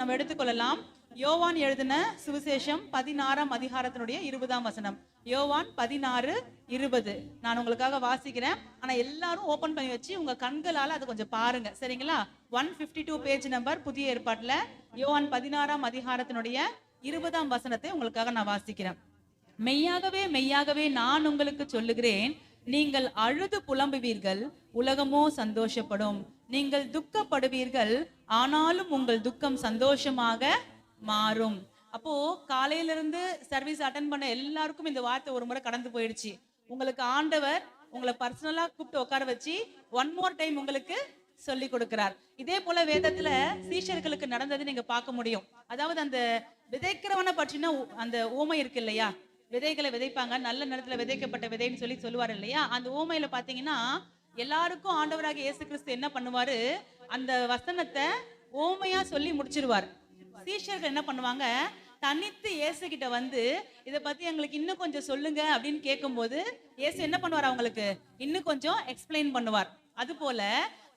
நம்ம எடுத்துக்கொள்ளலாம். யோவான் எழுதின சுவிசேஷம் 16ஆம் அதிகாரத்தினுடைய 20ஆம் வசனம். யோவான் 16:20 நான் உங்களுக்காக வாசிக்கிறேன். ஆனா எல்லாரும் ஓபன் பண்ணி வச்சு உங்க கண்களால அது கொஞ்சம் பாருங்க, சரிங்களா? 152 பேஜ் நம்பர் புதிய ஏற்பாட்டுல யோவான் 16ஆம் அதிகாரத்தினுடைய 20ஆம் வசனத்தை உங்களுக்காக நான் வாசிக்கிறேன். மெய்யாகவே மெய்யாகவே நான் உங்களுக்கு சொல்லுகிறேன், நீங்கள் அழுது புலம்புவீர்கள், உலகமோ சந்தோஷப்படும். நீங்கள் துக்கப்படுவீர்கள், ஆனாலும் உங்கள் துக்கம் சந்தோஷமாக மாறும். அப்போ காலையில இருந்து சர்வீஸ் அட்டன் பண்ண எல்லாருக்கும் இந்த வார்த்தை ஒரு முறை கடந்து போயிடுச்சு. உங்களுக்கு ஆண்டவர் உங்களை பர்சனலா கூப்பிட்டு உட்கார வச்சு ஒன் மோர் டைம் உங்களுக்கு சொல்லி கொடுக்கிறார். இதே போல வேதத்துல சீஷர்களுக்கு நடந்தது நீங்க பார்க்க முடியும். அதாவது அந்த விதைக்கிறவனை பற்றின அந்த ஊமை இருக்கு இல்லையா? விதைகளை விதைப்பாங்க, நல்ல நேரத்துல விதைக்கப்பட்ட விதைன்னு சொல்லி சொல்லுவாரு இல்லையா? அந்த ஊமையில பாத்தீங்கன்னா எல்லாருக்கும் ஆண்டவராக இயேசு கிறிஸ்து என்ன பண்ணுவாரு, அந்த வசனத்தை ஓமையா சொல்லி முடிச்சிருவார். சீஷர்கள் என்ன பண்ணுவாங்க, தனித்து இயேசு கிட்ட வந்து இதை பத்தி எங்களுக்கு இன்னும் கொஞ்சம் சொல்லுங்க அப்படின்னு கேட்கும்போது இயேசு என்ன பண்ணுவார், அவங்களுக்கு இன்னும் கொஞ்சம் எக்ஸ்பிளைன் பண்ணுவார். அது போல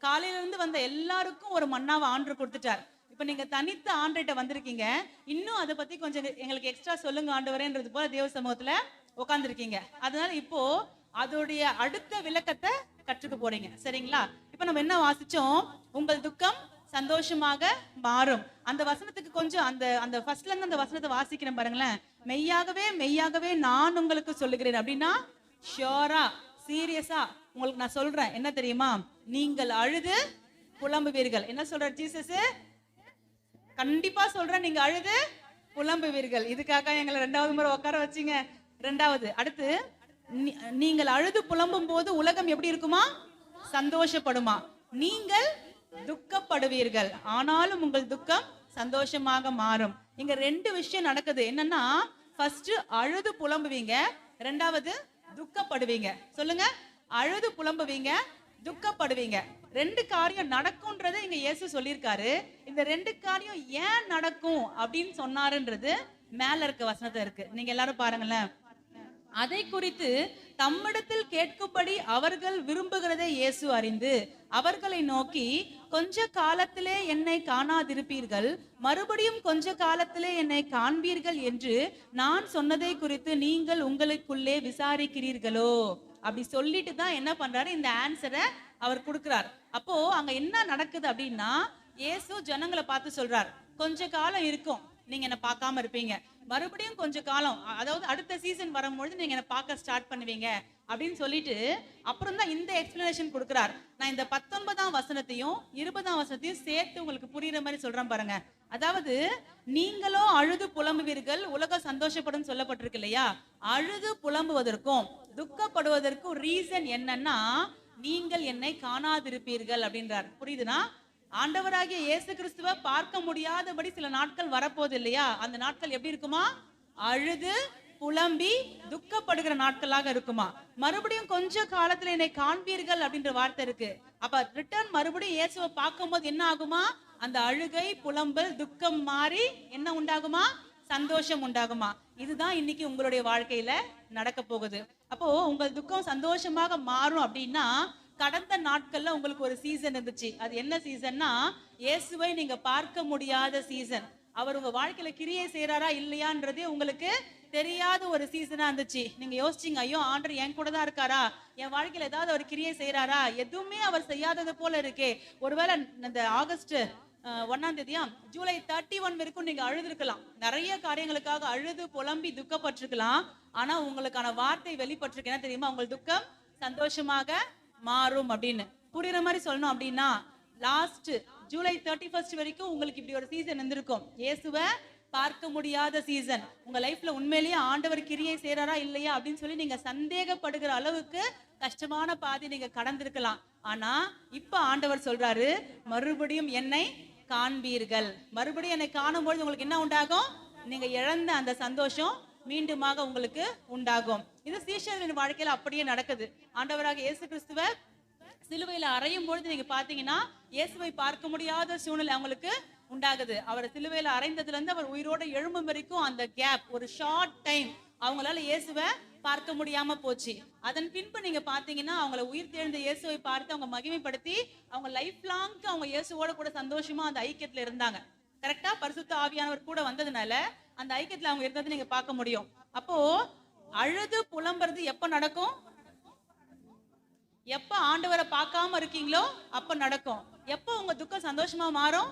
காலையில இருந்து வந்த எல்லாருக்கும் ஒரு மன்னாவை ஆண்டவர் கொடுத்துட்டார். இப்ப நீங்க தனித்து ஆண்டவர்கிட்ட வந்திருக்கீங்க, இன்னும் அதை பத்தி கொஞ்சம் எங்களுக்கு எக்ஸ்ட்ரா சொல்லுங்க ஆண்டவரேன்றது போல தேவ சமூகத்துல உட்கார்ந்துருக்கீங்க. அதனால இப்போ அதோடைய அடுத்த விளக்கத்தை கற்றுக்க போறீங்க, சரிங்களா? இப்ப நம்ம என்ன வாசிச்சோம், உங்கள் துக்கம் சந்தோஷமாக மாறும். அந்த வசனத்துக்கு கொஞ்சம் அந்த அந்த ஃபர்ஸ்ட்ல இருந்து அந்த வசனத்தை வாசிக்கிறேன் பாருங்களேன். மெய்யாகவே மெய்யாகவே நான் உங்களுக்கு சொல்லுகிறேன் அப்படின்னா ஷியோரா சீரியஸா உங்களுக்கு நான் சொல்றேன், என்ன தெரியுமா? நீங்கள் அழுது புலம்புவீர்கள். என்ன சொல்ற ஜீசஸ்? கண்டிப்பா சொல்றேன், நீங்க அழுது புலம்புவீர்கள். இதுக்காக எங்களை 2வது முறை உட்கார வச்சீங்க. 2வது அடுத்து, நீங்கள் அழுது புலம்பும் போது உலகம் எப்படி இருக்குமா? சந்தோஷப்படுமா? நீங்கள் துக்கப்படுவீர்கள், ஆனாலும் உங்கள் துக்கம் சந்தோஷமாக மாறும். இங்க 2 விஷயம் நடக்குது. என்னன்னா, ஃபர்ஸ்ட் அழுது புலம்புவீங்க, 2வது துக்கப்படுவீங்க. சொல்லுங்க, அழுது புலம்புவீங்க, துக்கப்படுவீங்க. 2 காரியம் நடக்கும்ன்றது இங்க இயேசு சொல்லியிருக்காரு. இந்த 2 காரியம் ஏன் நடக்கும் அப்படின்னு சொன்னாருன்றது மேல இருக்க வசனத்துல இருக்கு. நீங்க எல்லாரும் பாருங்களேன். அதை குறித்து தம்மிடத்தில் கேட்கும்படி அவர்கள் விரும்புகிறதை இயேசு அறிந்து அவர்களை நோக்கி, கொஞ்ச காலத்திலே என்னை காணாதிருப்பீர்கள், மறுபடியும் கொஞ்ச காலத்திலே என்னை காண்பீர்கள் என்று நான் சொன்னதை குறித்து நீங்கள் உங்களுக்குள்ளே விசாரிக்கிறீர்களோ? அப்படி சொல்லிட்டு தான் என்ன பண்றாரு, இந்த ஆன்சரை அவர் கொடுக்கிறார். அப்போ அங்க என்ன நடக்குது அப்படின்னா, இயேசு ஜனங்களை பார்த்து சொல்றார், கொஞ்ச காலம் இருக்கும் நீங்க என்ன பார்க்காம இருப்பீங்க, மறுபடியும் கொஞ்ச காலம், அதாவது அடுத்த சீசன் வரும்பொழுது நீங்க என்ன பார்க்க ஸ்டார்ட் பண்ணுவீங்க அப்படின்னு சொல்லிட்டு அப்புறம் தான் இந்த எக்ஸ்பிளனேஷன் கொடுக்கிறார். நான் இந்த 19ஆம் வசனத்தையும் 20ஆம் வசனத்தையும் சேர்த்து உங்களுக்கு புரியுற மாதிரி சொல்றேன் பாருங்க. அதாவது, நீங்களோ அழுது புலம்புவீர்கள், உலகம் சந்தோஷப்படும் சொல்லப்பட்டிருக்கு இல்லையா? அழுது புலம்புவதற்கும் துக்கப்படுவதற்கும் ரீசன் என்னன்னா, நீங்கள் என்னை காணாதிருப்பீர்கள் அப்படின்றார். புரியுதுனா? ஆண்டவராகிய இயேசு கிறிஸ்துவ பார்க்க முடியாதபடி சில நாட்கள் வரப்போகுது இல்லையா? அந்த நாட்கள் எப்படி இருக்குமா? அழுது புலம்பி துக்கப்படுகிற நாட்களாக இருக்குமா? மறுபடியும் கொஞ்ச காலத்துல என்னை காண்பீர்கள் அப்படின்ற வார்த்தை இருக்கு. அப்ப ரிட்டர்ன் மறுபடியும் இயேசுவை பார்க்கும்போது என்ன ஆகுமா? அந்த அழுகை புலம்பல் துக்கம் மாறி என்ன உண்டாகுமா? சந்தோஷம் உண்டாகுமா? இதுதான் இன்னைக்கு உங்களுடைய வாழ்க்கையில நடக்க போகுது. அப்போ உங்கள் துக்கம் சந்தோஷமாக மாறும் அப்படின்னா, கடந்த நாட்கள்ல உங்களுக்கு ஒரு சீசன் இருந்துச்சு. அது என்ன சீசன்னா, இயேசுவை நீங்க பார்க்க முடியாத சீசன். அவர் உங்க வாழ்க்கையில கிரியை செய்யறாரா இல்லையான்றதே உங்களுக்கு தெரியாத ஒரு சீசனா இருந்துச்சு. நீங்க யோசிச்சீங்க, ஐயோ ஆண்டவர் என் கூட தான் இருக்காரா, என் வாழ்க்கையில ஏதாவது அவர் கிரியை செய்யறாரா, எதுவுமே அவர் செய்யாதது போல இருக்கே. ஒருவேளை இந்த ஆகஸ்ட் 1ஆம் தேதியா ஜூலை 31 வரைக்கும் நீங்க அழுதுருக்கலாம், நிறைய காரியங்களுக்காக அழுது புலம்பி துக்கப்பட்டிருக்கலாம். ஆனா உங்களுக்கான வார்த்தை வெளிப்பட்டிருக்கு, என்ன தெரியுமா? உங்கள் துக்கம் சந்தோஷமாக மாறும் அப்படின்னு. புரியுற மாதிரி சொல்லணும் அப்படின்னா, லாஸ்ட் ஜூலை 31 வரைக்கும் உங்களுக்கு இப்படி ஒரு சீசன் இருந்திருக்கும், இயேசுவை பார்க்க முடியாத சீசன். உங்க லைஃப்ல உண்மையிலேயே ஆண்டவர் கிரியை செய்யறாரா இல்லையா அப்படின்னு சொல்லி நீங்க சந்தேகப்படுகிற அளவுக்கு கஷ்டமான பாதி நீங்க கடந்திருக்கலாம். ஆனா இப்ப ஆண்டவர் சொல்றாரு, மறுபடியும் என்னை காண்பீர்கள். மறுபடியும் என்னை காணும்போது உங்களுக்கு என்ன உண்டாகும்? நீங்க இழந்த அந்த சந்தோஷம் மீண்டுமாக உங்களுக்கு உண்டாகும். இது சீஷர்களின் வாழ்க்கையில அப்படியே நடக்குது. ஆண்டவராக இயேசு கிறிஸ்துவ சிலுவையில அறையும் பொழுது நீங்க பாத்தீங்கன்னா, இயேசுவை பார்க்க முடியாத சூழ்நிலை அவங்களுக்கு உண்டாகுது. அவர் சிலுவையில அறைந்ததுல இருந்து அவர் உயிரோட எழும்பும் வரைக்கும் அந்த கேப், ஒரு ஷார்ட் டைம் அவங்களால இயேசுவை பார்க்க முடியாம போச்சு. அதன் பின்பு நீங்க பாத்தீங்கன்னா, அவங்கள உயிர் தெழுந்த இயேசுவை பார்த்து அவங்க மகிமைப்படுத்தி அவங்க லைஃப் லாங்க்கு அவங்க இயேசுவோட கூட சந்தோஷமா அந்த ஐக்கியத்துல இருந்தாங்க. கரெக்டா? பரிசுத்த ஆவியானவர் கூட வந்ததுனால அந்த ஐக்கியத்துல அவங்க இருந்ததை நீங்க பார்க்க முடியும். அப்போ அழுது புலம்புறது எப்ப நடக்கும்? எப்ப ஆண்டவரை பார்க்காம இருக்கீங்களோ அப்ப நடக்கும். எப்ப உங்க துக்கம் சந்தோஷமா மாறும்?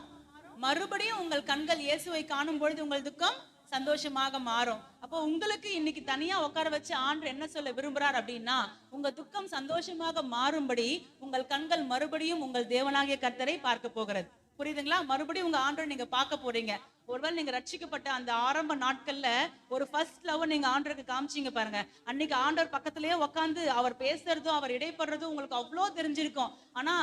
மறுபடியும் உங்கள் கண்கள் இயேசுவை காணும் பொழுது உங்கள் துக்கம் சந்தோஷமாக மாறும். அப்போ உங்களுக்கு இன்னைக்கு தனியா உட்கார வச்சு ஆண்டவர் என்ன சொல்ல விரும்புறார் அப்படின்னா, உங்க துக்கம் சந்தோஷமாக மாறும்படி உங்கள் கண்கள் மறுபடியும் உங்கள் தேவனாகிய கர்த்தரை பார்க்க போகிறது. புரியுதுங்களா? மறுபடியும் உங்க ஆண்டவரை நீங்க பார்க்க போறீங்க. ஒருவேளை நீங்க ரட்சிக்கப்பட்ட அந்த ஆரம்ப நாட்கள்ல ஒரு ஃபர்ஸ்ட் லவ் நீங்க ஆண்டவருக்கு காமிச்சீங்க பாருங்க. அன்னைக்கு ஆண்டவர் பக்கத்திலேயே உட்காந்து அவர் பேசுறதும் அவர் இடைப்படுறதும் உங்களுக்கு அவ்வளோ தெரிஞ்சிருக்கும். ஆனா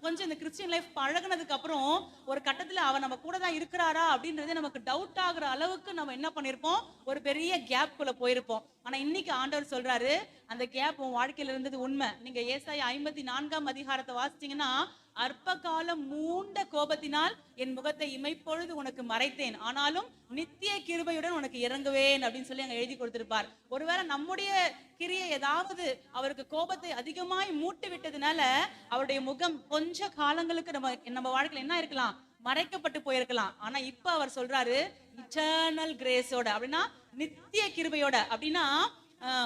கொஞ்சம் இந்த கிறிஸ்டியன் லைஃப் பழகுனதுக்கு அப்புறம் ஒரு கட்டத்துல அவர் நம்ம கூட தான் இருக்கிறாரா அப்படின்றதே நமக்கு டவுட் ஆகுற அளவுக்கு நம்ம என்ன பண்ணிருப்போம், ஒரு பெரிய கேப் குள்ள போயிருப்போம். ஆனா இன்னைக்கு ஆண்டவர் சொல்றாரு, அந்த கேப் உன் வாழ்க்கையில இருந்தது உண்மை. நீங்க ஏசாயா 54ஆம் அதிகாரத்தை வாசிச்சீங்கன்னா, அற்ப காலம் மூண்ட கோபத்தினால் என் முகத்தை இமைப்பொழுது உனக்கு மறைத்தேன், ஆனாலும் நித்திய கிருபையுடன் உனக்கு இறங்குவேன் அப்படின்னு சொல்லி அங்க எழுதி கொடுத்திருப்பார். ஒருவேளை நம்முடைய கிரியை ஏதாவது அவருக்கு கோபத்தை அதிகமாய் மூட்டு விட்டதுனால அவருடைய முகம் கொஞ்ச காலங்களுக்கு நம்ம வாழ்க்கையில என்ன இருக்கலாம், மறைக்கப்பட்டு போயிருக்கலாம். ஆனா இப்ப அவர் சொல்றாரு இட்டர்னல் கிரேஸோட, அப்படின்னா நித்திய கிருபையோட. அப்படின்னா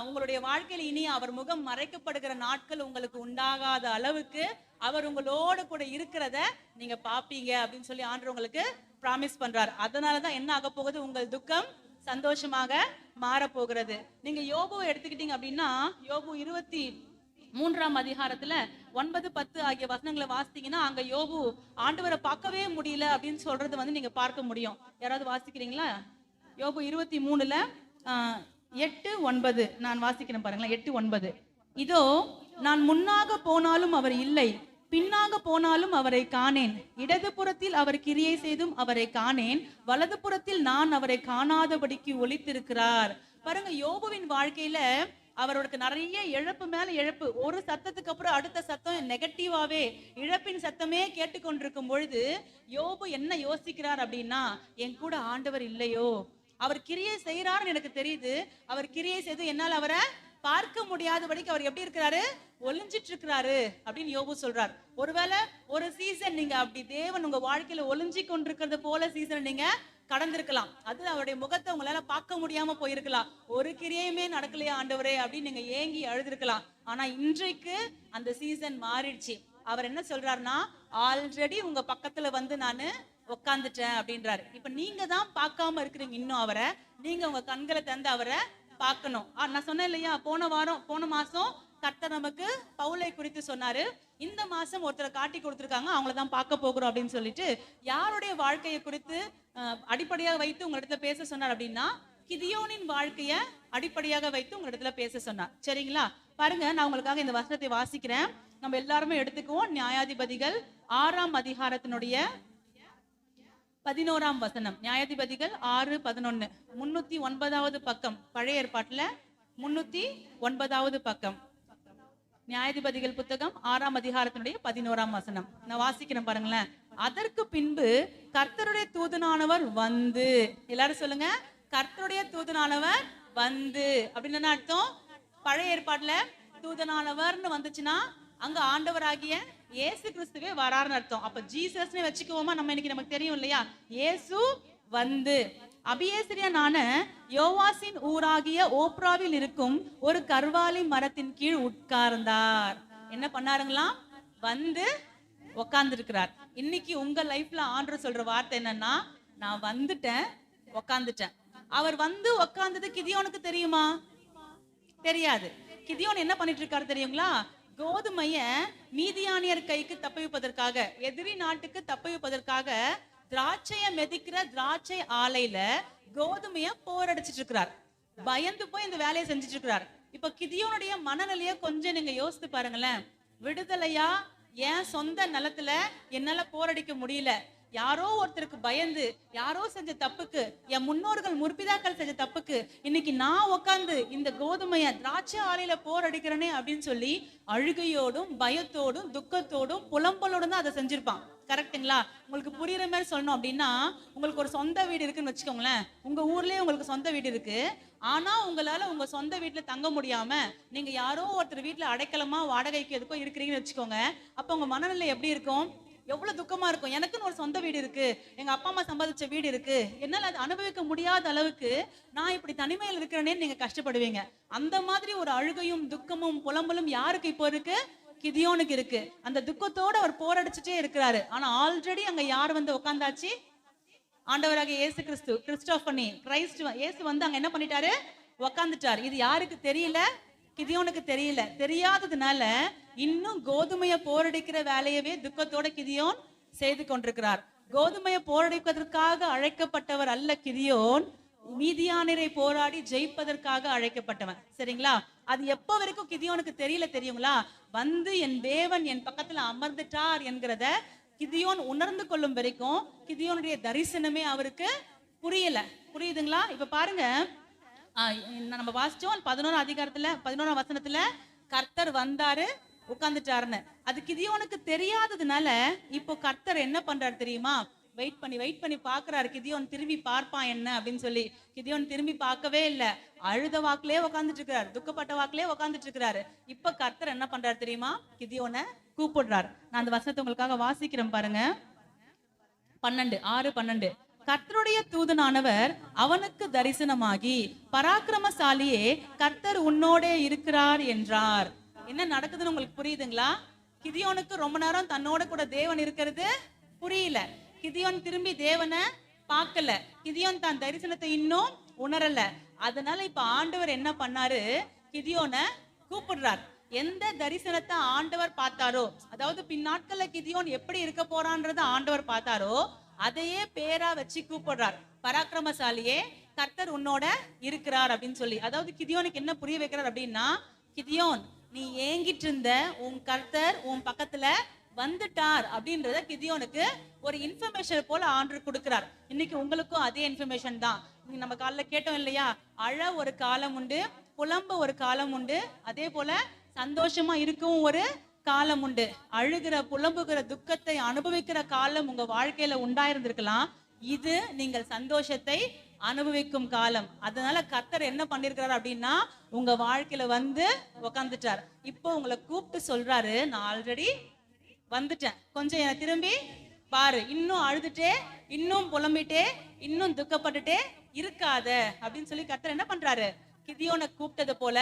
உங்களுடைய வாழ்க்கையில இனி அவர் முகம் மறைக்கப்படுகிற நாட்கள் உங்களுக்கு உண்டாகாத அளவுக்கு அவர் உங்களோட கூட இருக்கிறத நீங்க பாப்பீங்க அப்படின்னு சொல்லி ஆண்டவர் உங்களுக்கு ப்ராமிஸ் பண்றாரு. அதனாலதான் என்ன ஆக போகுது, உங்கள் துக்கம் சந்தோஷமாக மாறப்போகிறது. நீங்க யோபுவை எடுத்துக்கிட்டீங்க அப்படின்னா, யோபு 23ஆம் அதிகாரத்துல 9, 10 ஆகிய வசனங்களை வாசித்தீங்கன்னா, அங்க யோபு ஆண்டவரை பார்க்கவே முடியல அப்படின்னு சொல்றது நீங்க பார்க்க முடியும். யாராவது வாசிக்கிறீங்களா? யோபு 23ல 8, 9 நான் வாசிக்கிறேன் பாருங்களேன். 8, 9. இதோ நான் முன்னாக போனாலும் அவர் இல்லை, பின்னாக போனாலும் அவரை காணேன். இடது புறத்தில் அவர் கிரியை செய்தும் அவரை காணேன், வலது புறத்தில் நான் அவரை காணாதபடிக்கு ஒளித்திருக்கிறார். பாருங்க, யோபுவின் வாழ்க்கையில அவருக்கு நிறைய இழப்பு மேல இழப்பு. ஒரு சத்தத்துக்கு அப்புறம் அடுத்த சத்தம் நெகட்டிவாவே இழப்பின் சத்தமே கேட்டுக்கொண்டிருக்கும் பொழுது யோபு என்ன யோசிக்கிறார் அப்படின்னா, என் கூட ஆண்டவர் இல்லையோ, அவர் கிரியை செய்யறாருன்னு எனக்கு தெரியுது, அவர் கிரியை செய்து என்னால் அவரை பார்க்க முடியாதபடிக்கு அவர் எப்படி இருக்கிறாரு, ஒளிஞ்சிட்டு இருக்கிறாரு அப்படின்னு யோபு சொல்றார். ஒருவேளை ஒரு சீசன் நீங்க அப்படி தேவன் உங்க வாழ்க்கையில ஒளிஞ்சி கொண்டிருக்கிறது போல சீசன் நீங்க கடந்திருக்கலாம். அது அவருடைய முகத்தை உங்களால பார்க்க முடியாம போயிருக்கலாம். ஒரு கிரியையுமே நடக்கலையா ஆண்டவரே அப்படின்னு நீங்க ஏங்கி அழுதுருக்கலாம். ஆனா இன்றைக்கு அந்த சீசன் மாறிடுச்சு. அவர் என்ன சொல்றாருன்னா, ஆல்ரெடி உங்க பக்கத்துல நானு உட்காந்துட்டேன் அப்படின்றாரு. இப்ப நீங்க தான் பார்க்காம இருக்கிறீங்க இன்னும் அவரை. நீங்க உங்க கண்களை தந்து அவரை பார்க்கணும். நான் சொன்னேன் இல்லையா, போன மாசம் கர்த்தர் நமக்கு பவுலை குறித்து சொன்னாரு. இந்த மாசம் ஒருத்தரை காட்டி கொடுத்துருக்காங்க, அவங்களதான் பார்க்க போகிறோம் அப்படின்னு சொல்லிட்டு யாருடைய வாழ்க்கையை குறித்து அடிப்படையாக வைத்து உங்க இடத்துல பேச சொன்னார் அப்படின்னா, கிதியோனின் வாழ்க்கைய அடிப்படையாக வைத்து உங்க இடத்துல பேச சொன்னார். சரிங்களா? பாருங்க, நான் உங்களுக்காக இந்த வசனத்தை வாசிக்கிறேன். நம்ம எல்லாருமே எடுத்துக்குவோம். நியாயாதிபதிகள் 6ஆம் அதிகாரத்தினுடைய 11ஆம் வசனம். நியாயாதிபதிகள் 6:11, 309வது பக்கம். பழைய ஏற்பாட்டுல 309வது பக்கம். நியாயாதிபதிகள் புத்தகம் 6ஆம் அதிகாரத்தினுடைய 11ஆம் வசனம். நான் வாசிக்கிறேன் பாருங்களேன். அதற்கு பின்பு கர்த்தருடைய தூதனானவர் வந்து, எல்லாரும் சொல்லுங்க, கர்த்தருடைய தூதனானவர் வந்து அப்படின்னு என்ன அர்த்தம்? பழைய ஏற்பாட்டுல தூதனானவர்னு வந்துச்சுன்னா அங்க ஆண்டவராகிய இயேசு கிறிஸ்துவே வராருன்னு அர்த்தம். அப்ப ஜீசஸ்னே வச்சுக்குவோமா? நம்ம இன்னைக்கு நமக்கு தெரியும் இல்லையா, இயேசு வந்து அபியேசிரியனான யோவாசின் ஊராகிய ஓப்ராவில் இருக்கும் ஒரு கர்வாலி மரத்தின் கீழ் உட்கார்ந்தார். என்ன பண்ணாருங்களாம்? வந்து உட்கார்ந்து இருக்கிறார். இன்னைக்கு உங்க லைஃப்ல ஆண்டவர் சொல்ற வார்த்தை என்னன்னா, நான் வந்துட்டேன், உட்கார்ந்துட்டேன். அவர் வந்து உட்கார்ந்தது கிதியோனுக்கு தெரியுமா? தெரியாது. கிதியோன் என்ன பண்ணிட்டு இருக்காரு தெரியுங்களா? கோதுமைய மீதியானியர் கைக்கு தப்புவிப்பதற்காக, எதிரி நாட்டுக்கு தப்புவிப்பதற்காக திராட்சைய மெதிக்கிற திராட்சை ஆலையில கோதுமைய போரடிச்சிட்டு இருக்கிறார். பயந்து போய் இந்த வேலையை செஞ்சுட்டு இருக்கிறார். இப்ப கிதியோனுடைய மனநிலைய கொஞ்சம் நீங்க யோசித்து பாருங்களேன். விடுதலையா, என் சொந்த நிலத்துல என்னால போரடிக்க முடியல, யாரோ ஒருத்தருக்கு பயந்து, யாரோ செஞ்ச தப்புக்கு, என் முன்னோர்கள் முற்பிதாக்கள் செஞ்ச தப்புக்கு இன்னைக்கு நான் உட்காந்து இந்த கோதுமைய திராட்சை ஆலையில போரடிக்கிறேனே அப்படின்னு சொல்லி அழுகையோடும் பயத்தோடும் துக்கத்தோடும் புலம்பலோடும் தான் அதை செஞ்சிருப்பான். கரெக்டுங்களா? உங்களுக்கு புரியுற மாதிரி சொல்லணும் அப்படின்னா, உங்களுக்கு ஒரு சொந்த வீடு இருக்குன்னு வச்சுக்கோங்களேன். உங்க ஊர்லயே உங்களுக்கு சொந்த வீடு இருக்கு. ஆனா உங்களால உங்க சொந்த வீட்டுல தங்க முடியாம நீங்க யாரோ ஒருத்தர் வீட்டுல அடைக்கலமா வாடகைக்கு எதுக்கோ இருக்கிறீங்கன்னு வச்சுக்கோங்க. அப்ப உங்க மனநிலை எப்படி இருக்கும்? எவ்வளவு துக்கமா இருக்கும். எனக்குன்னு ஒரு சொந்த வீடு இருக்கு, எங்க அப்பா அம்மா சம்பாதிச்ச வீடு இருக்கு, என்னால அதை அனுபவிக்க முடியாத அளவுக்கு நான் இப்படி தனிமையில் இருக்கிறேனே நீங்க கஷ்டப்படுவீங்க. அந்த மாதிரி ஒரு அழுகையும் துக்கமும் புலம்பலும் யாருக்கு இப்போ இருக்கு? கிதியோனுக்கு இருக்கு. அந்த துக்கத்தோட அவர் போரடிச்சுட்டே இருக்கிறாரு. ஆனா ஆல்ரெடி அங்க யார் வந்து உட்கார்ந்தாச்சு? ஆண்டவராக இயேசு கிறிஸ்து, கிறிஸ்டோபனி கிரைஸ்ட் இயேசு வந்து அங்க என்ன பண்ணிட்டாரு? உக்காந்துட்டார். இது யாருக்கு தெரியல? கிதியோனுக்கு தெரியல. தெரியாததுனால இன்னும் கோதுமையை போரடிக்கிற வேலையவே துக்கத்தோட கிதியோன் செய்து கொண்டிருக்கிறார். கோதுமையை போரடிப்பதற்காக அழைக்கப்பட்டவர் அல்ல கிதியோன், மீதியானரை போராடி ஜெயிப்பதற்காக அழைக்கப்பட்டவன். சரிங்களா? அது எப்போ வரைக்கும் கிதியோனுக்கு தெரியல தெரியுங்களா? வந்து என் தேவன் என் பக்கத்துல அமர்ந்துட்டார் என்கிறத கிதியோன் உணர்ந்து கொள்ளும் வரைக்கும் கிதியோனுடைய தரிசனமே அவருக்கு புரியல. புரியுதுங்களா? இப்ப பாருங்க, நம்ம வாசிச்சோம் 11ஆம் அதிகாரத்துல 11ஆம் வசனத்துல கர்த்தர் வந்தாரு உட்கார்ந்துட்டாருன்னு. அது கிதியோனுக்கு தெரியாததுனால இப்போ கர்த்தர் என்ன பண்றாரு தெரியுமா? வெயிட் பண்ணி பாக்குறாரு, கிதியோன் திரும்பி பார்ப்பான் என்ன அப்படின்னு சொல்லி. கிதியோன் திரும்பி பார்க்கவே இல்லை. அழுத வாக்குலயே உட்காந்துட்டு இருக்கிறாரு, துக்கப்பட்ட வாக்குலயே உட்காந்துட்டு இருக்கிறாரு. இப்ப கர்த்தர் என்ன பண்றாரு தெரியுமா? கிதியோனை கூப்பிடுறாரு. நான் அந்த வசனத்தை உங்களுக்காக வாசிக்கிறேன் பாருங்க. 6:12. கர்த்தருடைய தூதனானவர் அவனுக்கு தரிசனமாகி, பராக்கிரமசாலியே, கர்த்தர் உன்னோடே இருக்கிறார் என்றார். என்ன நடக்குதுன்னு உங்களுக்கு புரியுதுங்களா? கிதியோனுக்கு ரொம்ப நேரம் தன்னோட கூட தேவன் இருக்கிறது புரியல. கிதியோன் திரும்பி தேவனை பார்க்கல. கிதியோன் தான் தரிசனத்தை இன்னும் உணரல. அதனால இப்ப ஆண்டவர் என்ன பண்ணாரு? கிதியோனை கூப்பிடுறார். எந்த தரிசனத்தை ஆண்டவர் பார்த்தாரோ, அதாவது பின்னாட்கள்ல கிதியோன் எப்படி இருக்க போறான்றத ஆண்டவர் பார்த்தாரோ, அதையே பேரா வச்சு கூப்பிடுறார். பராக்கிரமசாலியே, கர்த்தர் உன்னோட இருக்கிறார் அப்படின்னு சொல்லி. அதாவது கிதியோனுக்கு என்ன புரிய வைக்கிறார் அப்படின்னா, கிதியோன், நீ ஏங்கிட்டு இருந்த உன் கர்த்தர் உன் பக்கத்துல வந்துட்டார் அப்படின்றத கிதியோனுக்கு ஒரு இன்ஃபர்மேஷன் போல ஆண்டவர் கொடுக்கிறார். இன்னைக்கு உங்களுக்கும் அதே இன்ஃபர்மேஷன் தான். நம்ம காலைல கேட்டோம் இல்லையா? அழ ஒரு காலம் உண்டு, புலம்ப ஒரு காலம் உண்டு, அதே போல சந்தோஷமா இருக்கவும் ஒரு காலம் உண்டு. அழுகிற புலம்புகிற துக்கத்தை அனுபவிக்கிற காலம் உங்க வாழ்க்கையில உண்டாயிருந்திருக்கலாம். இது நீங்கள் சந்தோஷத்தை அனுபவிக்கும் காலம். அதனால கர்த்தர் என்ன பண்ணிருக்கிறார் அப்படின்னா, உங்க வாழ்க்கையில வந்து உக்காந்துட்டார். இப்போ உங்களை கூப்பிட்டு சொல்றாரு, நான் ஆல்ரெடி வந்துட்டேன், கொஞ்சம் என்னை திரும்பி பாரு. இன்னும் அழுதுட்டே, இன்னும் புலம்பிட்டே, இன்னும் துக்கப்பட்டுட்டே இருக்காத அப்படின்னு சொல்லி கர்த்தர் என்ன பண்றாரு? கிதியோனை கூப்பிட்டது போல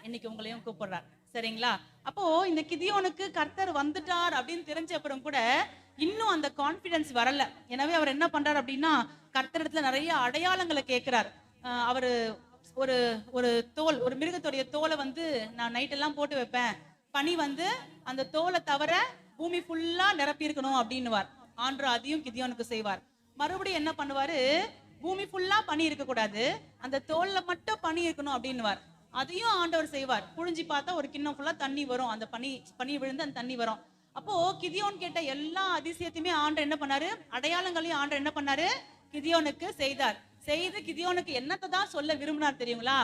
இன்னைக்கு உங்களையும் கூப்பிடுறார். சரிங்களா? அப்போ இந்த கிதியோனுக்கு கர்த்தர் வந்துட்டார் அப்படின்னு தெரிஞ்ச அப்புறம் கூட இன்னும் அந்த கான்பிடன்ஸ் வரல. எனவே அவர் என்ன பண்றாரு அப்படின்னா, கர்த்தரிடத்துல நிறைய அடையாளங்களை கேட்கிறார். அவரு ஒரு ஒரு தோல், ஒரு மிருகத்துடைய தோலை வந்து நான் நைட் எல்லாம் போட்டு வைப்பேன், பனி வந்து அந்த தோலை தவிர பூமி ஃபுல்லா நிரப்பி இருக்கணும் அப்படின்னுவார். ஆண்டவர் அதையும் கிதியோனுக்கு செய்வார். மறுபடியும் என்ன பண்ணுவாரு? பூமி ஃபுல்லா பனி இருக்க கூடாது, அந்த தோல்ல மட்டும் பனி இருக்கணும் அப்படின்னுவார். அதையும் ஆண்டவர் செய்வார். புழிஞ்சி பார்த்தா ஒரு கிண்ணம் ஃபுல்லா தண்ணி வரும், அந்த பனி விழுந்து அந்த தண்ணி வரும். அப்போ கிதியோன் கேட்ட எல்லா அதிசயத்தையுமே ஆண்டவர் என்ன பண்ணாரு? அடையாளங்களையும் ஆண்டவர் என்ன பண்ணாரு? கிதியோனுக்கு செய்தார். செய்து கிதியோனுக்கு என்னத்தை தான் சொல்ல விரும்பினார் தெரியுங்களா?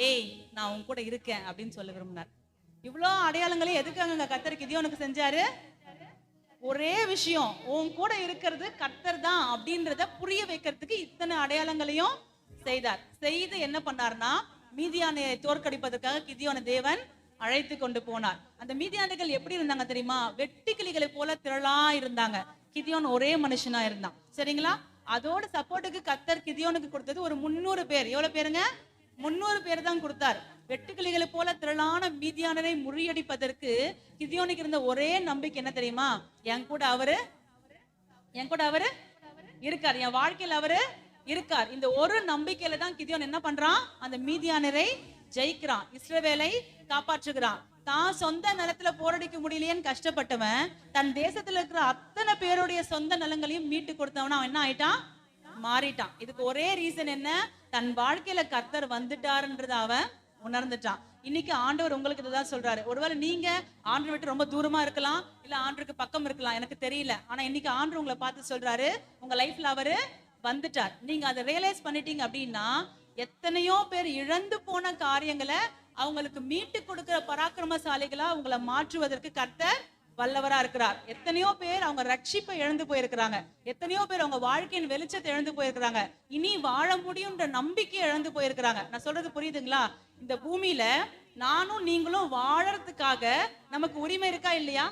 ஏய், நான் உன் கூட இருக்கேன் அப்படின்னு சொல்ல விரும்பினார். இவ்வளோ அடையாளங்களையும் எதுக்காக கர்த்தர் கிதியோனுக்கு செஞ்சாரு? ஒரே விஷயம், உன் கூட இருக்கிறது கர்த்தர் தான் அப்படின்றத புரிய வைக்கிறதுக்கு இத்தனை அடையாளங்களையும் செய்தார். செய்து என்ன பண்ணார்னா, மீதியானை தோற்கடிப்பதற்காக கிதியோனை தேவன் அழைத்து கொண்டு போனார். அந்த மீதியானைகள் எப்படி இருந்தாங்க தெரியுமா? வெட்டுக்கிளிகளை போல திரளா இருந்தாங்க. கிதியோன் ஒரே மனுஷனா இருந்தான். சரிங்களா? அதோட சப்போர்ட்டுக்கு கர்த்தர் கிதியோனுக்கு கொடுத்தது ஒரு 300 பேர். எவ்வளவு பேருங்க? 300 பேர் தான் கொடுத்தார். வெட்டுக்கிளிகளை போல திரளான மீதியானரை முறியடிப்பதற்கு கிதியோனுக்கு இருந்த ஒரே நம்பிக்கை என்ன தெரியுமா? என் கூட அவரு இருக்கார், என் வாழ்க்கையில் அவரு இருக்கார். இந்த ஒரு நம்பிக்கையில தான் கிதியோன் என்ன பண்றான்? அந்த மீதியானரை ஜெயிக்கிறான், இஸ்ரவேலை காப்பாற்றுகிறான். தான் சொந்த நிலத்துல போராடிக்க முடியலையேன்னு கஷ்டப்பட்டவன் தன் தேசத்துல இருக்கிற அத்தனை பேருடைய சொந்த நிலங்களையும் மீட்டு கொடுத்தவன் அவன் என்ன ஆயிட்டான்? மாறிட்டான். இதுக்கு ஒரே ரீசன் என்ன? தன் வாழ்க்கையில கர்த்தர் வந்துட்டாருன்றத அவன் உணர்ந்துட்டான். இன்னைக்கு ஆண்டவர் உங்களுக்கு இதுதான் சொல்றாரு. ஒருவேளை நீங்க ஆண்டவர் விட்டு ரொம்ப தூரமா இருக்கலாம், இல்ல ஆண்டருக்கு பக்கம் இருக்கலாம், எனக்கு தெரியல. ஆனா இன்னைக்கு ஆண்டவர் உங்களை பார்த்து சொல்றாரு, உங்க லைஃப்ல அவரு வந்துட்டார். நீங்க அதை ரியலைஸ் பண்ணிட்டீங்க அப்படின்னா, எத்தனையோ பேர் இழந்து போன காரியங்களை அவங்களுக்கு மீட்டு கொடுக்கிற பராக்கிரமசாலிகளா உங்களை மாற்றுவதற்கு கர்த்தர் வல்லவரா இருக்கிறார். எத்தனையோ பேர் அவங்க ரட்சிப்பை இழந்து போயிருக்கிறாங்க, எத்தனையோ பேர் அவங்க வாழ்க்கையின் வெளிச்சத்தை இழந்து போயிருக்கிறாங்க, இனி வாழ முடியும்ன்ற நம்பிக்கையை இழந்து போயிருக்கிறாங்க. நான் சொல்றது புரியுதுங்களா? இந்த பூமியில நானும் நீங்களும் வாழறதுக்காக நமக்கு உரிமை இருக்கா இல்லையா?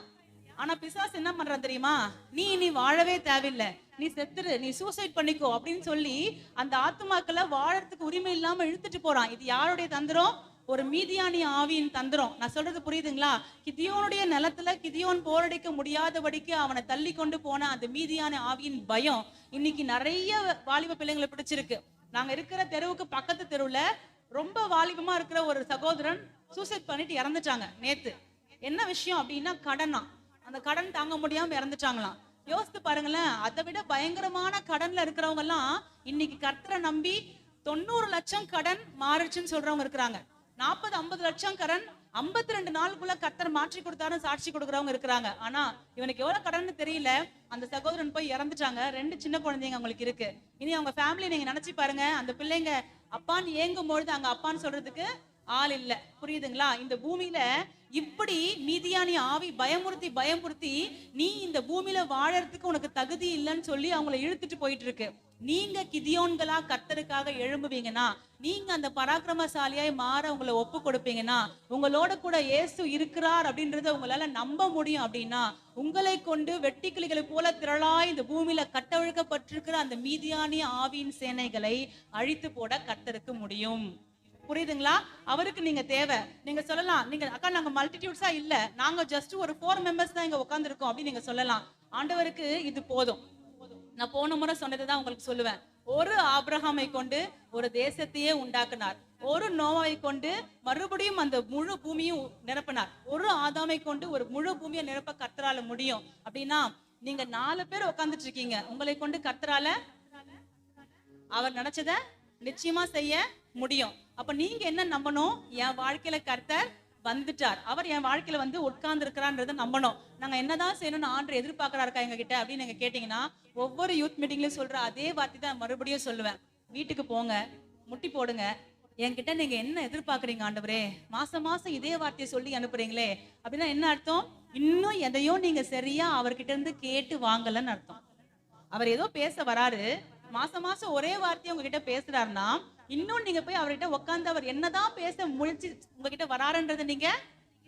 ஆனா பிசாசு என்ன பண்றான் தெரியுமா? நீ வாழவே தேவையில்லை, நீ செத்துரு, நீ சூசைட் பண்ணிக்கோ அப்படின்னு சொல்லி அந்த ஆத்துமாக்களை வாழறதுக்கு உரிமை இல்லாம இழுத்துட்டு போறான். இது யாருடைய தந்திரம்? ஒரு மீதியானி ஆவியின் தந்திரம். நான் சொல்றது புரியுதுங்களா? கிதியோனுடைய நிலத்துல கிதியோன் போரடிக்க முடியாதபடிக்கு அவனை தள்ளி கொண்டு போன அந்த மீதியான ஆவியின் பயம் இன்னைக்கு நிறைய வாலிப பிள்ளைங்களை பிடிச்சிருக்கு. நாங்க இருக்கிற தெருவுக்கு பக்கத்து தெருவுல ரொம்ப வாலிபமா இருக்கிற ஒரு சகோதரன் சூசைட் பண்ணிட்டு இறந்துட்டாங்க நேத்து. என்ன விஷயம் அப்படின்னா, கடனா, அந்த கடன் தாங்க முடியாம இறந்துட்டாங்களாம். யோசித்து பாருங்களேன். அதை விட பயங்கரமான கடன்ல இருக்கிறவங்க எல்லாம் இன்னைக்கு கர்த்தரை நம்பி 90 லட்சம் கடன் மாறுச்சுன்னு சொல்றவங்க இருக்கிறாங்க. 40-50 லட்சம் கடன் 52 நாளுக்குள்ள கர்த்தர் மாற்றி கொடுத்தாருன்னு சாட்சி கொடுக்குறவங்க இருக்கிறாங்க. ஆனா இவனுக்கு எவ்வளவு கடன் தெரியல. அந்த சகோதரன் போய் இறந்துட்டாங்க. 2 சின்ன குழந்தைங்க அவங்களுக்கு இருக்கு. இனி அவங்க ஃபேமிலி நீங்க நினைச்சு பாருங்க. அந்த பிள்ளைங்க அப்பான்னு ஏங்கும் பொழுது அங்க அப்பான்னு சொல்றதுக்கு ஆள் இல்ல. புரியுதுங்களா? இந்த பூமியில இப்படி மீதியானி ஆவி பயமுறுத்தி நீ இந்த பூமியில வாழறதுக்கு உனக்கு தகுதி இல்லைன்னு சொல்லி அவங்கள இழுத்துட்டு போயிட்டு இருக்கு. நீங்க கிதியோன்களா கர்த்தருக்காக எழும்புவீங்கன்னா, நீங்க அந்த பராக்கிரமசாலியாய் மாற உங்களை ஒப்பு கொடுப்பீங்கன்னா, உங்களோட கூட இயேசு இருக்கிறார் அப்படின்றத உங்களால நம்ப முடியும் அப்படின்னா, உங்களை கொண்டு வெட்டுக்கிளிகளை போல திரளாய் இந்த பூமியில கட்டவிழ்க்கப்பட்டிருக்கிற அந்த மீதியானி ஆவியின் சேனைகளை அழித்து போட கர்த்தருக்கு முடியும். புரியுதுங்களா? அவருக்கு நீங்க தேவை. நீங்க சொல்லலாம், நீங்க அக்கா நாங்க மல்டிடியூட்ஸா இல்ல, நாங்க ஜஸ்ட் ஒரு 4 மெம்பர்ஸ் தான் இங்க உட்கார்ந்துருக்கோம் அப்படின்னு நீங்க சொல்லலாம். ஆண்டவருக்கு இது போதும். நான் போன முறை சொன்னதுதான் உங்களுக்கு சொல்லுவேன். ஒரு ஆபிரகாமை கொண்டு ஒரு தேசத்தையே உண்டாக்குனார். ஒரு நோவாவை கொண்டு மறுபடியும் அந்த முழு பூமியும் நிரப்பினார். ஒரு ஆதாமை கொண்டு ஒரு முழு பூமியை நிரப்ப கர்த்தரால முடியும். அப்படின்னா நீங்க 4 பேர் உட்கார்ந்துட்டு இருக்கீங்க. உங்களை கொண்டு கர்த்தரால அவர் நினைச்சத நிச்சயமா செய்ய முடியும். அப்ப நீங்க என்ன நம்பணும்? என் வாழ்க்கையில கர்த்தர் வந்துட்டார், அவர் என் வாழ்க்கையில வந்து உட்கார்ந்து இருக்கிறான்றத நம்பணும். நாங்க என்னதான் செய்யணும்னு ஆண்டவர் எதிர்பார்க்கறாருக்கா எங்க கிட்ட அப்படின்னு நீங்க கேட்டீங்கன்னா, ஒவ்வொரு யூத் மீட்டிங்லயும் சொல்ற அதே வார்த்தை தான் மறுபடியும் சொல்லுவேன். வீட்டுக்கு போங்க, முட்டி போடுங்க, என்கிட்ட நீங்க என்ன எதிர்பார்க்கறீங்க ஆண்டவரே? மாசம் மாசம் இதே வார்த்தையை சொல்லி அனுப்புறீங்களே அப்படின்னா என்ன அர்த்தம்? இன்னும் எதையோ நீங்க சரியா அவர்கிட்ட இருந்து கேட்டு வாங்கலன்னு அர்த்தம். அவர் ஏதோ பேச வராரு, மாசம் மாசம் ஒரே வார்த்தையை உங்ககிட்ட பேசுறாருன்னா, இன்னும் நீங்க போய் அவர்கிட்ட உட்கார்ந்து அவர் என்னதான் பேச முயற்சி உங்ககிட்ட வராருன்றதை நீங்க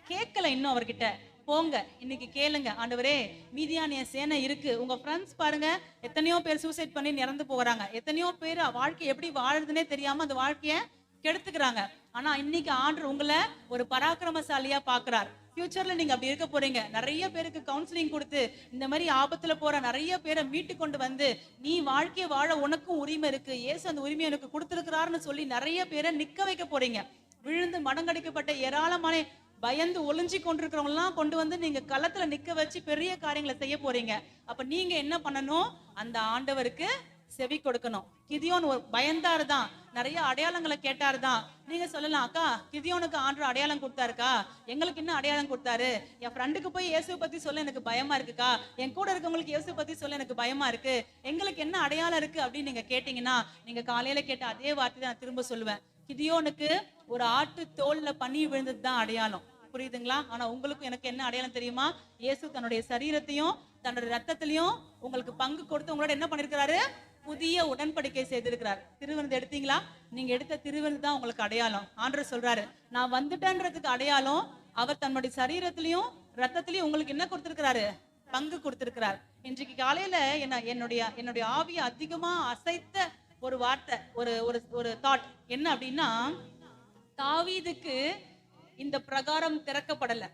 கேட்கல. இன்னும் அவர்கிட்ட போங்க, இன்னைக்கு கேளுங்க. ஆண்டவரே, மீதியானிய சேனை இருக்கு. உங்க ஃப்ரெண்ட்ஸ் பாருங்க, எத்தனையோ பேர் சூசைட் பண்ணி இறந்து போகிறாங்க. எத்தனையோ பேர் வாழ்க்கை எப்படி வாழுறதுன்னே தெரியாம அந்த வாழ்க்கைய கெடுத்துக்கிறாங்க. ஆனா இன்னைக்கு ஆண்டவர் உங்களை ஒரு பராக்கிரமசாலியா பாக்குறார். ஃபியூச்சர்ல நீங்க அப்படி இருக்க போறீங்க. நிறைய பேருக்கு கவுன்சிலிங் கொடுத்து இந்த மாதிரி ஆபத்துல போற நிறைய பேரை மீட்டு கொண்டு வந்து, நீ வாழ்க்கைய வாழ உனக்கும் உரிமை இருக்கு, இயேசு அந்த உரிமையை எனக்கு கொடுத்திருக்கிறாருன்னு சொல்லி நிறைய பேரை நிக்க வைக்க போறீங்க. விழுந்து மடங்கடிக்கப்பட்ட ஏராளமான பயந்து ஒளிஞ்சி கொண்டிருக்கிறவங்க எல்லாம் கொண்டு வந்து நீங்க களத்துல நிக்க வச்சு பெரிய காரியங்களை செய்ய போறீங்க. அப்ப நீங்க என்ன பண்ணணும்? அந்த ஆண்டவருக்கு செவி கொடுக்கணும். கிதியோன் ஒரு பயந்தாரு தான், நிறைய அடையாளங்களை கேட்டாரு தான். நீங்க சொல்லலாம், அக்கா கிதியோனுக்கு ஆண்டவர் அடையாளம் கொடுத்தாருக்கா, எங்களுக்கு என்ன அடையாளம் கொடுத்தாரு? என் ஃப்ரெண்டுக்கு போய் இயேசு பத்தி சொல்ல எனக்கு பயமா இருக்குக்கா, என் கூட இருக்கவங்களுக்கு இயேசு பத்தி சொல்ல எனக்கு பயமா இருக்கு, எங்களுக்கு என்ன அடையாளம் இருக்கு அப்படின்னு நீங்க கேட்டீங்கன்னா, நீங்க காலையில கேட்ட அதே வார்த்தை தான் நான் திரும்ப சொல்லுவேன். கிதியோனுக்கு ஒரு ஆட்டு தோல்ல பனி விழுந்தது தான் அடையாளம். புரியுதுங்களா? ஆனா உங்களுக்கும் எனக்கு என்ன அடையாளம் தெரியுமா? இயேசு தன்னுடைய சரீரத்தையும் தன்னுடைய ரத்தத்திலையும் உங்களுக்கு பங்கு கொடுத்து உங்களோட என்ன பண்ணிருக்கிறாரு? புதிய உடன்படிக்கை செய்திருக்கிறார். திருவிருந்து எடுத்தீங்களா? நீங்க எடுத்த திருவிருந்து தான் உங்களுக்கு அடையாளம். ஆண்டவர் சொல்றாரு, நான் வந்துட்டேன்றதுக்கு அடையாளம் அவர் தன்னுடைய சரீரத்திலையும் ரத்தத்திலையும் உங்களுக்கு என்ன கொடுத்திருக்கிறாரு? பங்கு கொடுத்திருக்கிறார். இன்றைக்கு காலையில என்னுடைய ஆவியை அதிகமா அசைத்த ஒரு வார்த்தை, ஒரு தாட் என்ன அப்படின்னா, தாவீதுக்கு இந்த பிரகாரம் திறக்கப்படல.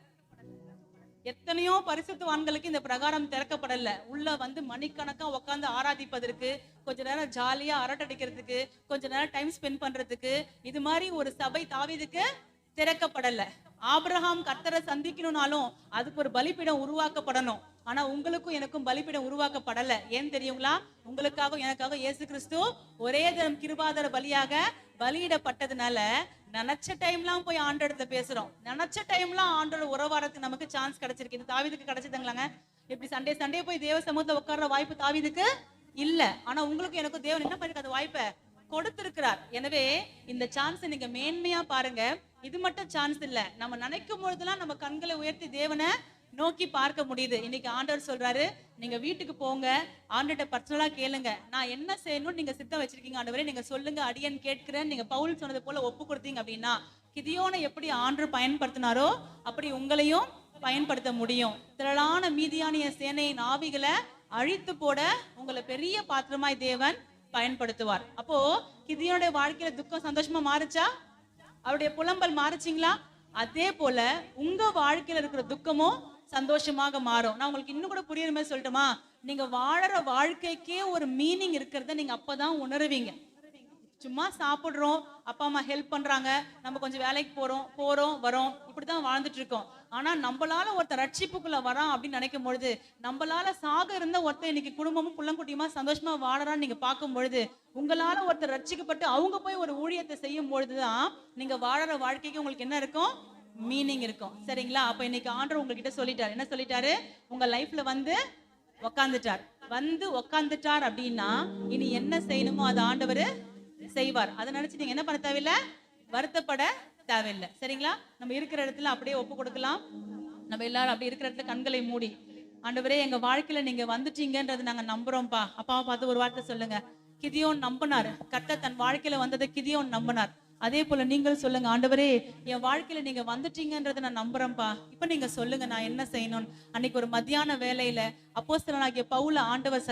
எத்தனையோ பரிசுத்தவான்களுக்கு இந்த பிரகாரம் திறக்கப்படல. உள்ள வந்து மணிக்கணக்கா உட்கார்ந்து ஆராதிப்பதற்கு, கொஞ்ச நேரம் ஜாலியா அரட்டடிக்கிறதுக்கு, கொஞ்ச நேரம் டைம் ஸ்பெண்ட் பண்றதுக்கு, இது மாதிரி ஒரு சபை தாவீதுக்கு திறக்கப்படல. ஆபிரகாம் கர்த்தரை சந்திக்கணும்னாலும் அதுக்கு ஒரு பலிபீடம் உருவாக்கப்படணும். ஆனா உங்களுக்கும் எனக்கும் பலிபீடம் உருவாக்கப்படல. ஏன் தெரியுங்களா? உங்களுக்காக எனக்காக இயேசு கிறிஸ்து ஒரே தரம் கிருபாதார பலியாக பலியிடப்பட்டதுனால நினைச்ச டைம்லாம் போய் ஆண்டவர்கிட்ட பேசுறோம். நினைச்ச டைம்லாம் ஆண்டோட உறவாடத்துக்கு நமக்கு சான்ஸ் கிடைச்சிருக்கு. இது தாவீதுக்கு கிடைச்சதுங்களாங்க? இப்படி சண்டே போய் தேவ சமூகத்துல உட்கார்ற வாய்ப்பு தாவீதுக்கு இல்ல. ஆனா உங்களுக்கு எனக்கும் தேவன் என்ன பண்ணிருக்க அந்த வாய்ப்பை கொடுத்திருக்கிறார். எனவே இந்த சான்ஸ் நீங்க மேன்மையா பாருங்க. இது மட்டும் சான்ஸ் இல்ல, நம்ம நினைக்கும் பொழுதுலாம் நம்ம கண்களை உயர்த்தி தேவனை நோக்கி பார்க்க முடியுது. இன்னைக்கு ஆண்டவர் சொல்றாரு, நீங்க வீட்டுக்கு போங்க, ஆண்டவர்கிட்ட பர்சனலா கேளுங்க, நான் என்ன செய்யணும்னு நீங்க சித்தம் வச்சிருக்கீங்க ஆண்டவரே, நீங்க சொல்லுங்க, அடியேன் கேட்கிறேன். நீங்க பவுல் சொன்னது போல ஒப்பு கொடுத்தீங்க அப்படின்னா, கிதியோனை எப்படி ஆண்டவர் பயன்படுத்தினாரோ அப்படி உங்களையும் பயன்படுத்த முடியும். திரளான மீதியானிய சேனையின் ஆவிகளை அழித்து போட உங்களை பெரிய பாத்திரமாய் தேவன் பயன்படுத்துவார். அப்போ கிதியோனுடைய வாழ்க்கையில துக்கம் சந்தோஷமா மாறுச்சா? அவருடைய புலம்பல் மாறுச்சிங்களா? அதே போல உங்க வாழ்க்கையில இருக்கிற துக்கமும் சந்தோஷமாக மாறும். நான் உங்களுக்கு இன்னும் கூட புரியுற மாதிரி சொல்லட்டுமா? நீங்க வாழற வாழ்க்கைக்கே ஒரு மீனிங் இருக்கிறத நீங்க அப்பதான் உணருவீங்க. சும்மா சாப்பிடுறோம், அப்பா அம்மா ஹெல்ப் பண்றாங்க, நம்ம கொஞ்சம் வேலைக்கு போறோம் வரோம், இப்படிதான் வாழ்ந்துட்டு இருக்கோம். ஆனா நம்மளால ஒருத்தர் ரட்சிப்புக்குள்ள வரான் அப்படின்னு நினைக்கும் பொழுது, நம்மளால சாக இருந்த ஒருத்தர் இன்னைக்கு குடும்பமும் புள்ளங்குட்டியுமா சந்தோஷமா வாழறான்னு நீங்க பார்க்கும் பொழுது, உங்களால ஒருத்தர் ரட்சிக்கப்பட்டு அவங்க போய் ஒரு ஊழியத்தை செய்யும் பொழுதுதான் நீங்க வாழற வாழ்க்கைக்கு உங்களுக்கு என்ன இருக்கும்? மீனிங் இருக்கும். சரிங்களா? அப்ப இன்னைக்கு ஆண்டவர் உங்ககிட்ட சொல்லிட்டாரு. என்ன சொல்லிட்டாரு? உங்க லைஃப்ல வந்து உக்காந்துட்டார் அப்படின்னா இனி என்ன செய்யணுமோ அது ஆண்டவர் செய்வார். அதை நினைச்சு நீங்க என்ன பண்ண தேவையில்லை, வருத்தப்பட தேவையில்லை. சரிங்களா? நம்ம இருக்கிற இடத்துல அப்படியே ஒப்பு கொடுக்கலாம். நம்ம எல்லாரும் அப்படி இருக்கிற இடத்துல கண்களை மூடி, ஆண்டவரே எங்க வாழ்க்கையில நீங்க வந்துட்டீங்கன்றது நாங்க நம்புறோம்ப்பா. அப்பாவை பார்த்து ஒரு வார்த்தை சொல்லுங்க. கிதியோன் நம்பினார். கர்த்தர் தன் வாழ்க்கையில வந்ததை கிதியோன் நம்பினார். அதே போல நீங்கள் சொல்லுங்க, ஆண்டவரே என் வாழ்க்கையில நீங்க வந்துட்டீங்கன்றதை நான் நம்புறேன்ப்பா. இப்ப நீங்க சொல்லுங்க நான் என்ன செய்யணும். அன்னைக்கு ஒரு மத்தியான வேலையில அப்போஸ்தலனாகிய பவுல ஆண்டவர்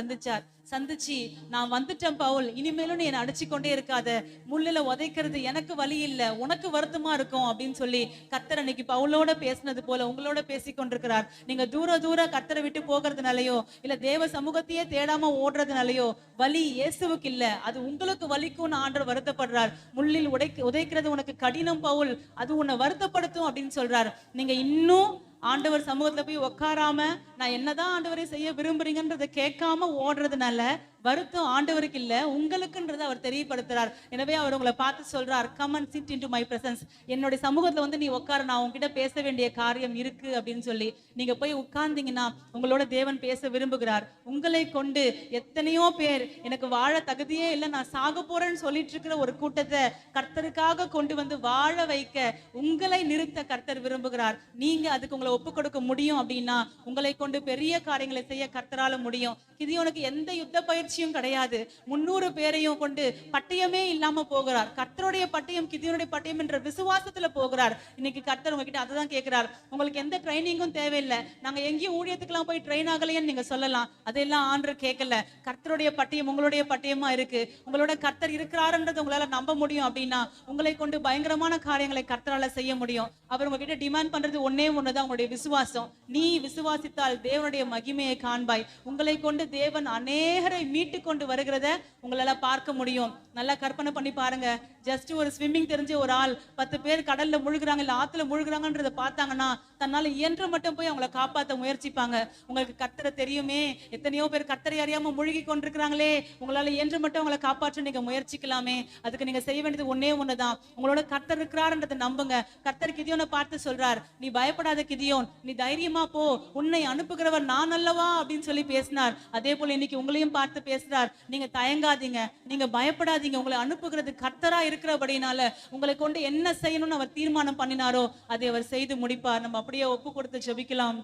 சந்திச்சு நான் வந்துட்டேன் பவுல், இனிமேலும் நீ என்னை அடிச்சுக்கொண்டே இருக்காத, முள்ளில உதைக்கிறது எனக்கு வழி இல்ல, உனக்கு வருத்தமா இருக்கும் அப்படின்னு சொல்லி கர்த்தர் அன்னைக்கு பவுலோட பேசினது போல உங்களோட பேசி கொண்டிருக்கிறார். நீங்க தூர கர்த்தரை விட்டு போகிறதுனாலயோ இல்ல தேவ சமூகத்தையே தேடாம ஓடுறதுனாலயோ வலி இயேசுவுக்கு இல்ல, அது உங்களுக்கு வலிக்கும்னு ஆண்டவர் வருத்தப்படுறார். முள்ளில் உதைக்கிறது உனக்கு கடினம் பவுல், அது உன்னை வருத்தப்படுத்தும் அப்படின்னு சொல்றாரு. நீங்க இன்னும் ஆண்டவர் சமூகத்துல போய் உட்காராம நான் என்னதான் ஆண்டவரை செய்ய விரும்புறீங்கன்றதை கேட்காம ஓடுறதுனால வருத்தம் ஆண்டவருக்கு இல்ல, உங்களுக்குன்றதை அவர் தெரியப்படுத்துறார். எனவே அவர் உங்களை பார்த்து சொல்றார், come and sit into my presence. என்னுடைய சமூகத்துல வந்து நீ உட்கார, நான் உங்ககிட்ட பேச வேண்டிய காரியம் இருக்கு அப்படின்னு சொல்லி நீங்க போய் உட்கார்ந்தீங்கன்னா உங்களோட தேவன் பேச விரும்புகிறார். உங்களை கொண்டு எத்தனையோ பேர் எனக்கு வாழ தகுதியே இல்லை, நான் சாக போறேன்னு சொல்லிட்டு இருக்கிற ஒரு கூட்டத்தை கர்த்தருக்காக கொண்டு வந்து வாழ வைக்க உங்களை நிறுத்த கர்த்தர் விரும்புகிறார். நீங்க அதுக்கு உங்களை ஒப்பு கொடுக்க முடியும் அப்படின்னா உங்களை கொண்டு பெரிய காரியங்களை செய்ய கர்த்தரால முடியும். கிதியோனுக்கு எந்த யுத்த பயிற்சியும் கிடையாது. 300 பேரையும் கொண்டு பட்டயமே இல்லாம போகிறார். கர்த்தருடைய பட்டயம் கிதியோனுடைய பட்டயம் என்ற விசுவாசத்துல போகிறார். இன்னைக்கு கர்த்தர் உங்ககிட்ட அதுதான் கேட்கிறார். உங்களுக்கு எந்த ட்ரைனிங்கும் தேவையில்லை, நாங்க எங்கேயும் ஊழியத்துக்கெல்லாம் போய் ட்ரெயின் ஆகலைன்னு நீங்க சொல்லலாம். அதெல்லாம் ஆண்டவர் கேட்கல. கர்த்தருடைய பட்டயம் உங்களுடைய பட்டயமா இருக்கு. உங்களோட கர்த்தர் இருக்கிறாருன்றது உங்களால நம்ப முடியும் அப்படின்னா உங்களை கொண்டு பயங்கரமான காரியங்களை கர்த்தரால செய்ய முடியும். அவர் உங்ககிட்ட டிமாண்ட் பண்றது ஒண்ணுதான், உங்களுடைய விசுவாசம். நீ விசுவாசித்தால் தேவனுடைய மகிமையை காண்பாய். உங்களை கொண்டு தேவன் அநேகரை மீட்டு கொண்டு வருகிறத உங்களால பார்க்க முடியும். நல்லா கற்பனை பண்ணி பாருங்க. ஜஸ்ட் ஒரு ஸ்விம்மிங் தெரிஞ்ச ஒரு ஆள் 10 பேர் கடல்ல முழுகுறாங்க இல்ல ஆத்துல முழுகுறாங்கன்றத பார்த்தாங்கன்னா தன்னால இயன்ற மட்டும் போய் அவங்களை காப்பாற்ற முயற்சிப்பாங்க. உங்களுக்கு கர்த்தரை தெரியுமே, எத்தனையோ பேர் கர்த்தரை அறியாம முழுகி கொண்டிருக்கிறாங்களே, உங்களால இயன்ற மட்டும் அவங்களை காப்பாற்ற நீங்க முயற்சிக்கலாமே. அதுக்கு நீங்க செய்ய வேண்டியது ஒண்ணுதான், உங்களோட கர்த்தர் இருக்கிறார்ன்றதை நம்புங்க. கர்த்தர் கிதியோனை பார்த்து சொல்றார், நீ பயப்படாத கிதியோன், நீ தைரியமா போ, உன்னை அனுப்புகிறவர் நான் அல்லவா அப்படின்னு சொல்லி பேசினார். அதே போல இன்னைக்கு உங்களையும் பார்த்து பேசுறார். நீங்க தயங்காதீங்க, நீங்க பயப்படாதீங்க. உங்களை அனுப்புகிறது கர்த்தரா இருக்கிறபடினால உங்களை கொண்டு என்ன செய்யணும்னு அவர் தீர்மானம் பண்ணினாரோ அதை அவர் செய்து முடிப்பார். நம்ம அப்படியே ஒப்பு கொடுத்து ஜெபிக்கலாம்.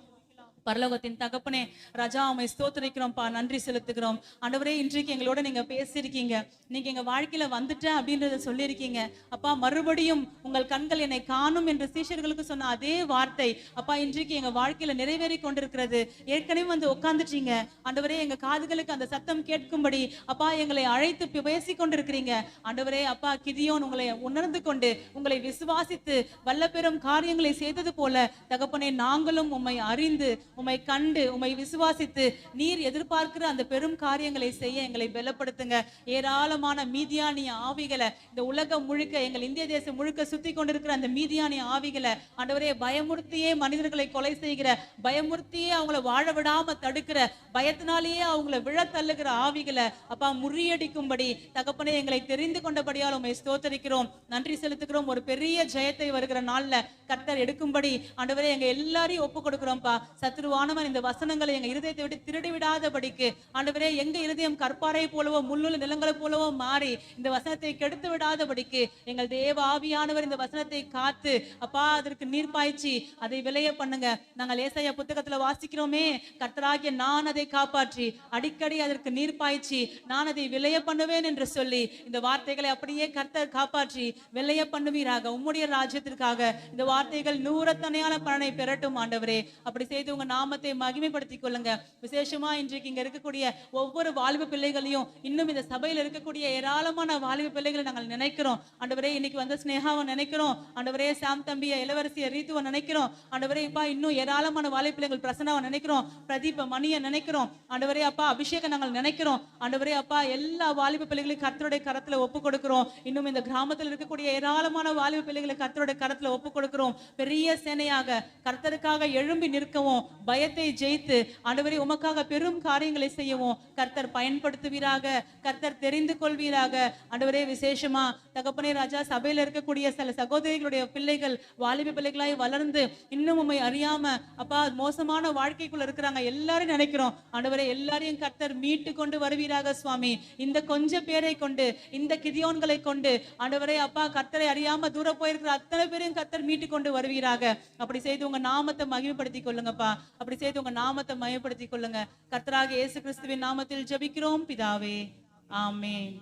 பரலோகத்தின் தகப்பனே ராஜா, உம்மை ஸ்தோத்திரிக்கிறோம்ப்பா, நன்றி செலுத்துகிறோம். ஆண்டவரே, இன்றைக்கு எங்களோட நீங்க பேசியிருக்கீங்க, நீங்க எங்க வாழ்க்கையில வந்துட்டேன் அப்படின்றத சொல்லியிருக்கீங்க. அப்பா, மறுபடியும் உங்கள் கண்கள் என்னை காணும் என்று சீஷர்களுக்கு சொன்ன அதே வார்த்தை அப்பா இன்றைக்கு எங்க வாழ்க்கையில நிறைவேறி கொண்டிருக்கிறது. ஏற்கனவே வந்து உட்காந்துட்டீங்க ஆண்டவரே, எங்க காதுகளுக்கு அந்த சத்தம் கேட்கும்படி அப்பா எங்களை அழைத்து பேசி கொண்டிருக்கிறீங்க. ஆண்டவரே அப்பா, கிதியோன் உங்களை உணர்ந்து கொண்டு உங்களை விசுவாசித்து வல்ல பெரும் காரியங்களை செய்தது போல தகப்பனே, நாங்களும் உம்மை அறிந்து உம்மை கண்டு உம்மை விசுவாசித்து நீர் எதிர்பார்க்கிற அந்த பெரும் காரியங்களை செய்ய எங்களை பலப்படுத்துங்க. ஏராளமான மீதியானிய ஆவிகளை இந்த உலகம் முழுக்க, எங்கள் இந்திய தேசம் முழுக்க சுத்தி கொண்டிருக்கிற அந்த மீதியானிய ஆவிகளை ஆண்டவரே, பயமுறுத்தியே மனிதர்களை கொலை செய்கிற, பயமுறுத்தியே அவங்கள வாழ விடாம தடுக்கிற, பயத்தினாலேயே அவங்கள விழ தள்ளுகிற ஆவிகளை அப்பா முறியடிக்கும்படி தகப்பனே எங்களை தெரிந்து கொண்டபடியால் உம்மை ஸ்தோத்தரிக்கிறோம், நன்றி செலுத்துகிறோம். ஒரு பெரிய ஜெயத்தை வருகிற நாள்ல கர்த்தர் எடுக்கும்படி ஆண்டவரே எங்க எல்லாரையும் ஒப்பு கொடுக்கிறோம்ப்பா. சத்ரு சத்ருவானவன் இந்த வசனங்களை எங்க இருதயத்தை விட்டு திருடி விடாதபடிக்கு ஆண்டவரே, எங்க இருதயம் கற்பாறை போலவோ முள்ளுள்ள நிலங்களை போலவோ மாறி இந்த வசனத்தை கெடுத்து விடாதபடிக்கு எங்கள் தேவ ஆவியானவர் இந்த வசனத்தை காத்து அப்பா அதற்கு நீர் பாய்ச்சி அதை விளைய பண்ணுங்க. நாங்கள் ஏசாயா புத்தகத்துல வாசிக்கிறோமே, கர்த்தராகிய நான் அதை காப்பாற்றி அடிக்கடி அதற்கு நீர் பாய்ச்சி நான் அதை விளைய பண்ணுவேன் என்று சொல்லி இந்த வார்த்தைகளை அப்படியே கர்த்தர் காப்பாற்றி விளைய பண்ணுவீராக. உம்முடைய ராஜ்யத்திற்காக இந்த வார்த்தைகள் நூறத்தனையான பலனை பெறட்டும் ஆண்டவரே. அப்படி செய்து உங்க நாமத்தை மகிமைப்படுத்திக் கொள்ளுங்க. விசேஷமா இன்றைக்கு இங்க இருக்கக்கூடிய ஒவ்வொரு வாலிப பிள்ளைகளையும், இன்னும் இந்த சபையில் இருக்கக்கூடிய ஏராளமான வாலிப பிள்ளைகளை நாங்கள் நினைக்கிறோம் ஆண்டவரே. இன்னைக்கு வந்து ஸ்னேகாவை நினைக்கிறோம் ஆண்டவரே, சாம் தம்பிய, இளவரசிய ரீத்துவை நினைக்கிறோம் ஆண்டவரே. இப்பா இன்னும் ஏராளமான வாலிப பிள்ளைகள் பிரசன்னாவை நினைக்கிறோம், பிரதீப மணியை நினைக்கிறோம் ஆண்டவரே. அப்பா அபிஷேகம் நாங்கள் நினைக்கிறோம் ஆண்டவரே. அப்பா எல்லா வாலிப பிள்ளைகளையும் கர்த்தருடைய கரத்துல ஒப்பு கொடுக்கிறோம். இன்னும் இந்த கிராமத்தில் இருக்கக்கூடிய ஏராளமான வாலிப பிள்ளைகளை கர்த்தருடைய கரத்துல ஒப்பு கொடுக்கிறோம். பெரிய சேனையாக கர்த்தருக்காக எழும்பி நிற்கவும், பயத்தை ஜெயித்து ஆண்டவரே உமக்காக பெரும் காரியங்களை செய்யவும் கர்த்தர் பயன்படுத்துவீராக, கர்த்தர் தெரிந்து கொள்வீராக ஆண்டவரே. விசேஷமா தகப்பனே ராஜா, சபையில இருக்கக்கூடிய சில சகோதரிகளுடைய பிள்ளைகள் வாலிப பிள்ளைகளாய் வளர்ந்து இன்னும் உம்மை அறியாம அப்பா மோசமான வாழ்க்கைக்குள்ள இருக்கிறாங்க. எல்லாரும் நினைக்கிறோம் ஆண்டவரே, எல்லாரையும் கர்த்தர் மீட்டு கொண்டு வருவீராக சுவாமி. இந்த கொஞ்ச பேரை கொண்டு, இந்த கிதியோன்களை கொண்டு ஆண்டவரே அப்பா கர்த்தரை அறியாம தூர போயிருக்கிற அத்தனை பேரையும் கர்த்தர் மீட்டு கொண்டு வருவீராக. அப்படி செய்து உங்க நாமத்தை மகிமைப்படுத்திக் கொள்ளுங்கப்பா. அப்படி செய்து உங்க நாமத்தை மகிமைப்படுத்திக் கொள்ளுங்க. கர்த்தராகிய இயேசு கிறிஸ்துவின் நாமத்தில் ஜெபிக்கிறோம் பிதாவே, ஆமென்.